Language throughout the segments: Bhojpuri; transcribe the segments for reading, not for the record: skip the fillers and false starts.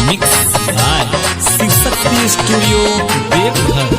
Mix by Shivshakti studio Deoghar.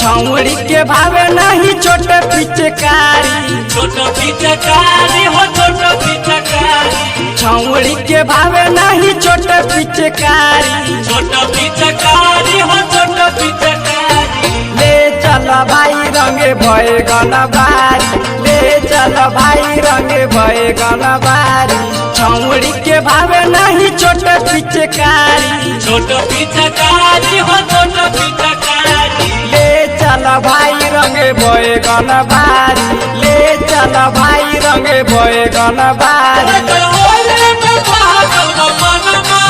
छौड़ी के भावे नहीं छोटे पिचकारी, छोटो पिचकारी हो छोटो पिचकारी, छौड़ी के भावे नहीं छोटे पिचकारी, छोटो पिचकारी हो छोटो पिचकारी। ले चल भाई रंगे भए गनबारी, ले चल भाई रंगे भए गनबारी। छौड़ी के भावे नहीं छोटे पिचकारी, छोटो पिचकारी हो छोटो पिचकारी। ले चल भाई रंगे भए गनबारी, ले चल भाई रंगे भए गनबारी। होले में पागल मनमा,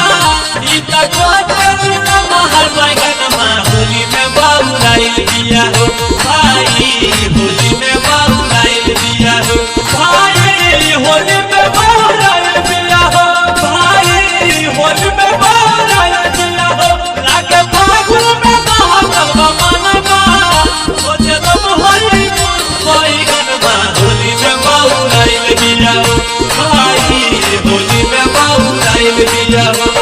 ई त कोचल न महल बैगनमा। होली में बाबुराइल दिया हो भाई, होली में बाबुराइल दिया हो भाई, होली में बाबुराइल दिया हो भाई, होली में बाबुराइल दिया हो। लागे फागुन में पागल मनमा, कोचल होली बैगनमा। होली में बाबुराइल दिया हो भाई, होली में बाबुराइल दिया हो।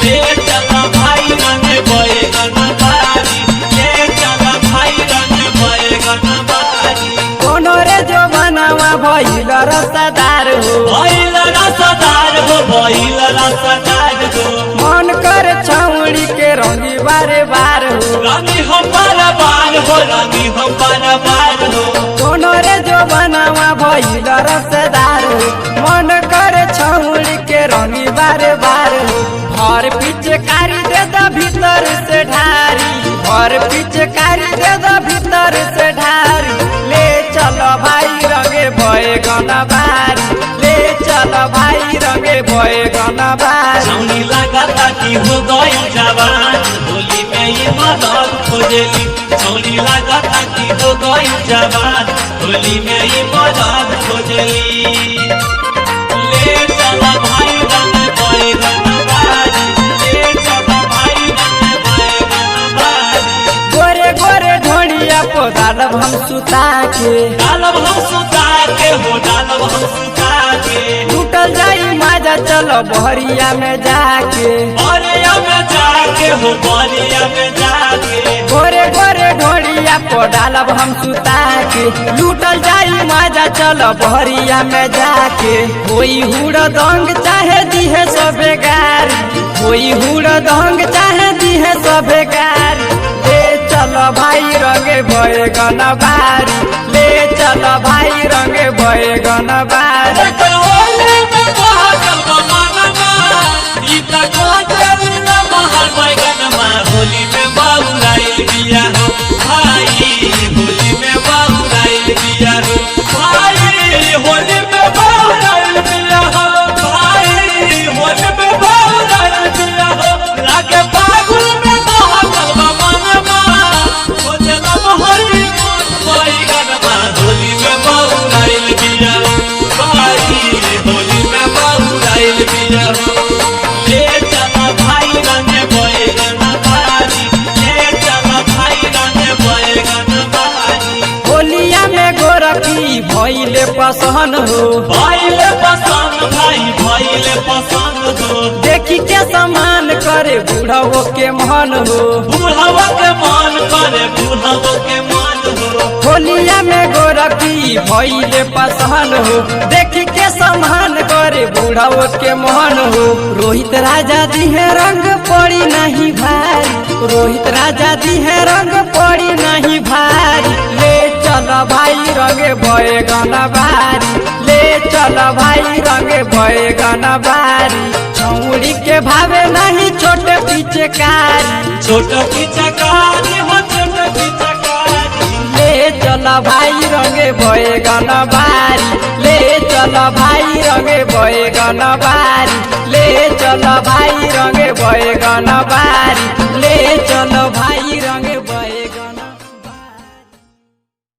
ले चला भाई रंग बैगनबारी, ले चला भाई रंग बैगनबारी। कोनो रे जो बनावा भइल रसदार हो, भइल रसदार हो, भइल रसदार हो। मन करे छौड़ी के रंगी बारे बार हो। रंगी हो बार हो, रंगी हो बार हो। कोनो रे जो बनावा भइल रसदार हो, मन करे छौड़ी के रंगी बारे बार हो। भर पिचकारी दे द भीतर से ढारी, भर पिचकारी दे द भीतर से ढारी। ले चल भाई रंगे भए गनबारी, ले चल भाई रंगे भए गनबारी। छौनी लागता कि हो गई जवान, होली में ये मदद खोजली। छौनी लागता कि हो गई जवान, होली में ये मदद खोजली। ले चला भाई रंग बैगनबारी, ले चला भाई रंग बैगनबारी। गोरे गोरे ढोड़िया को डालब हम सुता के, डालब हम सुता के हो, डालब हम सुता के। टूटल जाई माजा चलो बहरिया में जाके। बरिया में जाके हो, बरिया में जाके। गोरे गोरे ढोड़िया को डालब हम सुता के, लूटल जाई माजा चलो बहरिया में जाके। कोई हुड़ दंग चाहे दिहे सबे गारी, कोई हुड़ दंग चाहे दिहे सबे गारी। ले चलो भाई रंगे भए गनबारी, ले चलो भाई रंगे भए गनबारी। होली में पागल मनमा, ई त कोचल न महल बैगनमा। होली में बाबुराइल दिया हो भाई, होली में बाबुराइल दिया हो भाई, होली में बाबुराइल दिया हो भाई, होली में बाबुराइल दिया हो। लागे फागुन में पागल मनमा, कोचल होली बैगनमा। होली में बाबुराइल दिया हो भाई, होली में बाबुराइल दिया हो। ले चला भाई रंग बैगनबारी, ले चला भाई रंग बैगनबारी। होलिया में गोरखी भइले पसंद हो, भइले पसंद भाई, भइले पसंद हो। देखी के समान करे बूढ़ो के मन हो। बूढ़वा के मन करे, बूढ़वा के मन हो। होलिया में गोरखी भइले पसंद हो, देखी के समान करे बूढ़ो के मन हो। रोहित राजा दी है रंग पड़ी नहीं भारी, रोहित राजा दी है रंग पड़ी नहीं भारी। ले चल भाई रंगे भए गनबारी, ले चल भाई रंगे भए गनबारी। छौड़ी के भावे नहीं छोटे पिचकारी, छोटो पिचकारी हो छोटो पिचकारी। ले चल भाई रंगे भए गनबारी, ले चल भाई रंगे भए गनबारी, ले चल भाई रंगे भए गनबारी, ले चल भाई रंगे